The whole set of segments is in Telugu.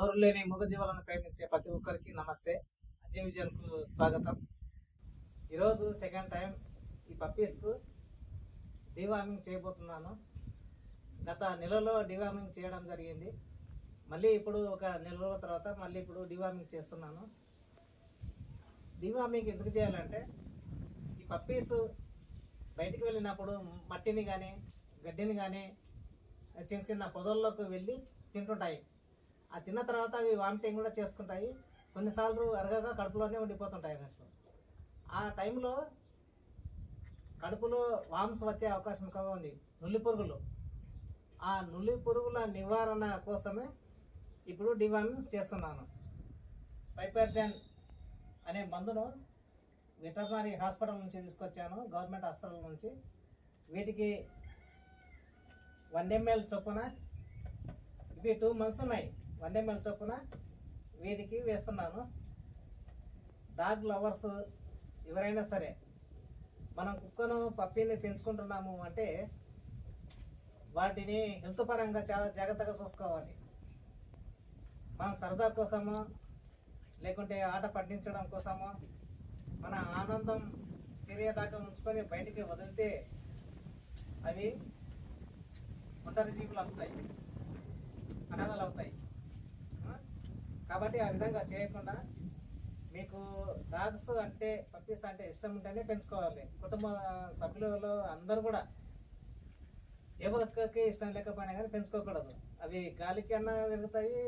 నోరు లేని మూగజీవాలను ప్రేమించే ప్రతి ఒక్కరికి నమస్తే. అజయ్ విజన్కు స్వాగతం. ఈరోజు సెకండ్ టైం ఈ పప్పీస్కు డివార్మింగ్ చేయబోతున్నాను. గత నెలలో డివార్మింగ్ చేయడం జరిగింది. మళ్ళీ ఇప్పుడు ఒక నెల రోజుల తర్వాత మళ్ళీ ఇప్పుడు డివార్మింగ్ చేస్తున్నాను. డివార్మింగ్ ఎందుకు చేయాలంటే ఈ పప్పీస్ బయటికి వెళ్ళినప్పుడు మట్టిని కానీ గడ్డిని కానీ చిన్న చిన్న పొదల్లోకి వెళ్ళి తింటుంటాయి. ఆ తిన్న తర్వాత అవి వామిటింగ్ కూడా చేసుకుంటాయి. కొన్నిసార్లు అరగక కడుపులోనే ఉండిపోతుంటాయి అన్నట్లు. ఆ టైంలో కడుపులో వామ్స్ వచ్చే అవకాశం ఎక్కువగా ఉంది. నులి పురుగులు, ఆ నులి పురుగుల నివారణ కోసమే ఇప్పుడు డివార్మింగ్ చేస్తున్నాను. పైపర్జన్ అనే మందును వెటర్నరీ హాస్పిటల్ నుంచి తీసుకొచ్చాను, గవర్నమెంట్ హాస్పిటల్ నుంచి. వీటికి 1 ml చొప్పున, ఇవి 2 months ఉన్నాయి, 1 ml చొప్పున వీటికి వేస్తున్నాను. డాగ్ లవర్స్ ఎవరైనా సరే మనం కుక్కను పప్పీని పెంచుకుంటున్నాము అంటే వాటిని హెల్త్ పరంగా చాలా జాగ్రత్తగా చూసుకోవాలి. మనం సరదా కోసమో లేకుంటే ఆట పట్టించడం కోసమో మన ఆనందం తీరేదాకా ఉంచుకొని బయటికి వదిలితే అవి ఒంటరి జీవులు అవుతాయి, అనాథలు అవుతాయి. కాబట్టి ఆ విధంగా చేయకుండా మీకు డాగ్స్ అంటే పప్పీస్ అంటే ఇష్టం ఉంటేనే పెంచుకోవాలి. కుటుంబ సభ్యులలో అందరూ కూడా ఏ బతుకకి ఇష్టం లేకపోయినా కానీ పెంచుకోకూడదు. అవి గాలికైనా పెరుగుతాయి,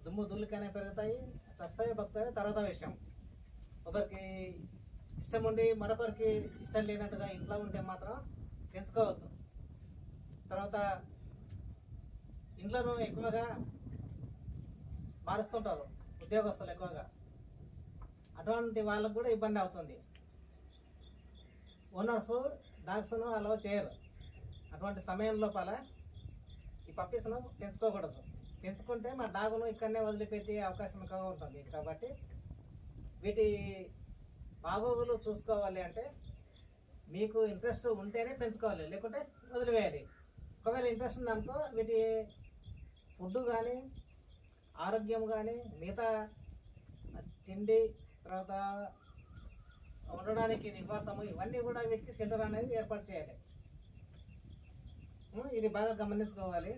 దుమ్ము దుల్లికైనా పెరుగుతాయి, చస్తాయి బతుకుతాయి తర్వాత విషయం. ఒకరికి ఇష్టం ఉండి మరొకరికి ఇష్టం లేనట్టుగా ఇంట్లో ఉంటే మాత్రం పెంచుకోవద్దు. తర్వాత ఇంట్లోనూ ఎక్కువగా మారుస్తుంటారు ఉద్యోగస్తులు ఎక్కువగా, అటువంటి వాళ్ళకు కూడా ఇబ్బంది అవుతుంది. ఓనర్స్ డాగ్స్ను అలౌ చేయరు. అటువంటి సమయం లోపల ఈ పప్పీస్ను పెంచుకోకూడదు. పెంచుకుంటే మా డాగును ఇక్కడనే వదిలిపెట్టే అవకాశం ఎక్కువగా ఉంటుంది. కాబట్టి వీటి బాగోగులు చూసుకోవాలి అంటే మీకు ఇంట్రెస్ట్ ఉంటేనే పెంచుకోవాలి, లేకుంటే వదిలివేయాలి. ఒకవేళ ఇంట్రెస్ట్ ఉందనుకో వీటి ఫుడ్ కానీ ఆరోగ్యం కానీ మిగతా తిండి తర్వాత ఉండడానికి నివాసము ఇవన్నీ కూడా వీటికి షెల్టర్ అనేది ఏర్పాటు చేయాలి. ఇది బాగా గమనించుకోవాలి.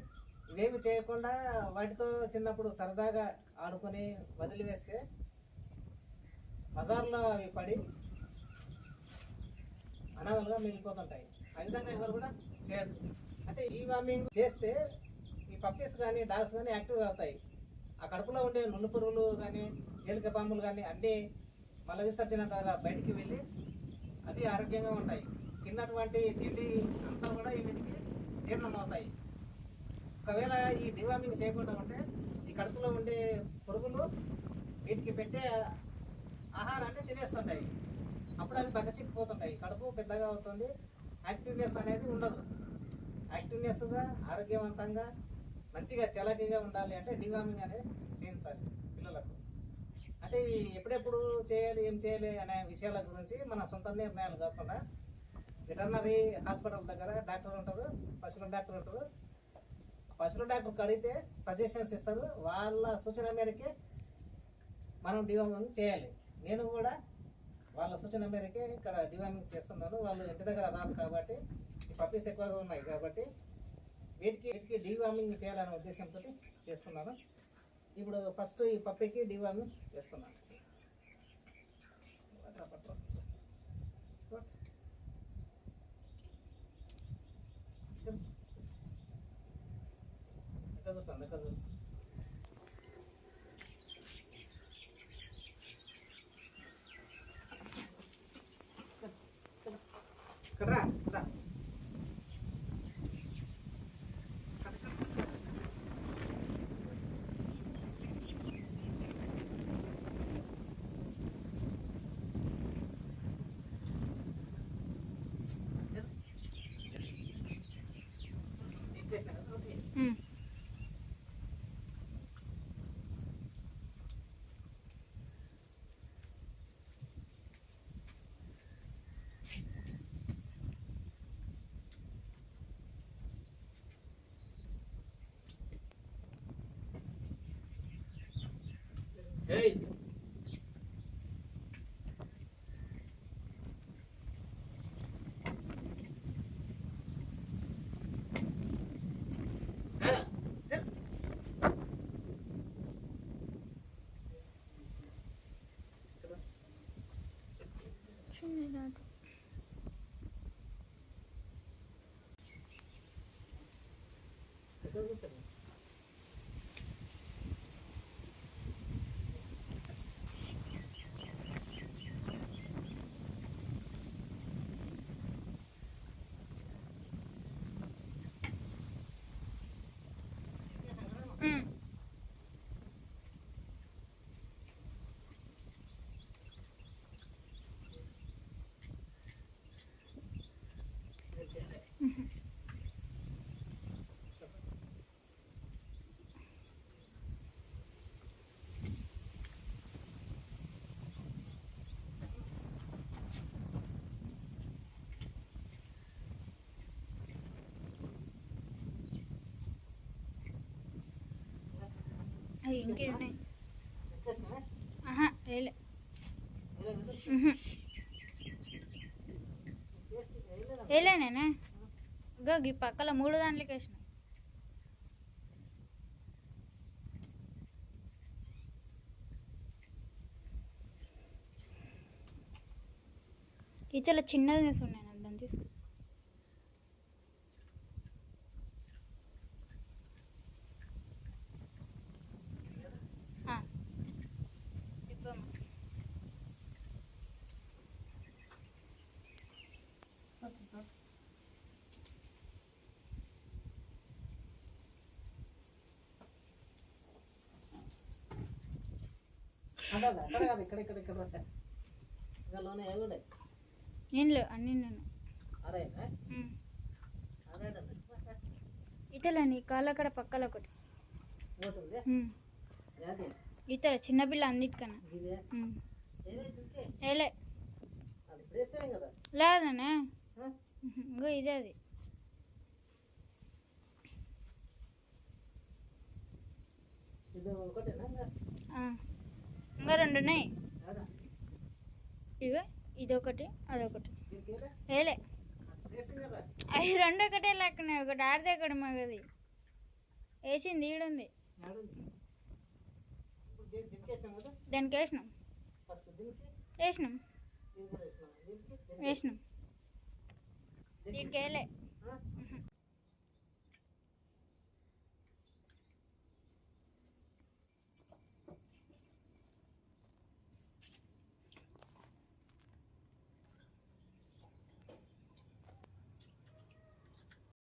ఇవేమి చేయకుండా వాటితో చిన్నప్పుడు సరదాగా ఆడుకొని వదిలివేస్తే బజార్లో అవి పడి అనాథలుగా మిగిలిపోతుంటాయి. ఆ విధంగా ఎవరు కూడా చేయద్దు. అయితే ఈ వార్మింగ్ చేస్తే ఈ పప్పీస్ కానీ డాగ్స్ కానీ యాక్టివ్గా అవుతాయి. ఆ కడుపులో ఉండే నున్ను పురుగులు కానీ ఎలుక పాములు కానీ అన్నీ మల విసర్జన ద్వారా బయటికి వెళ్ళి అవి ఆరోగ్యంగా ఉంటాయి. తిన్నటువంటి తిండి అంతా కూడా వీటికి జీర్ణం అవుతాయి. ఒకవేళ ఈ డివార్మింగ్ చేయకుండా ఉంటే ఈ కడుపులో ఉండే పురుగులు వీటికి పెట్టే ఆహారాన్ని తినేస్తుంటాయి. అప్పుడు అవి బగచిక్కిపోతుంటాయి, కడుపు పెద్దగా అవుతుంది, యాక్టివ్నెస్ అనేది ఉండదు. యాక్టివ్నెస్గా ఆరోగ్యవంతంగా మంచిగా చలాకీగా ఉండాలి అంటే డివార్మింగ్ అనేది చేయించాలి పిల్లలకు. అంటే ఇవి ఎప్పుడెప్పుడు చేయాలి, ఏం చేయాలి అనే విషయాల గురించి మన సొంత నిర్ణయాలు కాకుండా వెటర్నరీ హాస్పిటల్ దగ్గర డాక్టర్ ఉంటారు, పశువుల డాక్టర్ ఉంటారు. పశువుల డాక్టర్కి అడిగితే సజెషన్స్ ఇస్తారు. వాళ్ళ సూచన మేరకే మనం డివార్మింగ్ చేయాలి. నేను కూడా వాళ్ళ సూచన మేరకే ఇక్కడ డివార్మింగ్ చేస్తున్నాను. వాళ్ళు ఇంటి దగ్గర రాదు కాబట్టి ఈ పప్పీస్ ఎక్కువగా ఉన్నాయి కాబట్టి వీటికి డివార్మింగ్ చేయాలనే ఉద్దేశంతో చేస్తున్నాను. ఇప్పుడు ఫస్ట్ ఈ పప్పీకి డివార్మింగ్ చేస్తున్నాను. కర్రా ఏయ్ ఆరా, తిరు. ఇక్కడ. ఇక్కడ కూర్చోండి. అవి ఇంకేమున్నాయి? ఎక్కేసినావా? ఆహా వేయలే. వేయలేనేనా గో ఈ పక్కల 3 దాంట్లోకి వేసిన. ఈతల చిన్నది వేసున్నాయి దాన్ని తీసుకో. అక్కడ అక్కడ కాదు, ఇక్కడ ఇక్కడ ఇక్కడ వస్తాయి. ఇందులోనే ఏమి ఉన్నాయి? ఏం లేవు అన్నీ నేను. అరేనా అరేనా ఈతల నీ కాళ్ళ అక్కడ పక్కల ఒకటి ఒకటి ఉంది. అది ఈతల చిన్నపిల్ల అన్నిటికన్నా ఇదే ఏదైతే ఇంకే వేయలే. అది ఇప్పుడు వేస్తేనే కదా. లేదనే ఆ? ఇంకో ఇదే అది. ఇది ఒకటేనా ఇంకా? ఇంకా 2 ఉన్నాయి. అదా ఇగో ఇదొకటి అదొకటి దీనికి ఏలే? వేయలే. అది వేస్తే కదా. అవి 2 ఒకటే లెక్కనే. ఒకటి ఆడితే ఒకటి మగది వేసింది ఈడుంది. ఏడుంది? ఇప్పుడు దీనికి వేసినాం కదా. దానికి వేసినాం. ఫస్ట్ దీనికి వేసినాం ఇది కూడా వేసినాం. దీనికి వేసినాం. దీనికి దీనికి వేయలే. ఆ?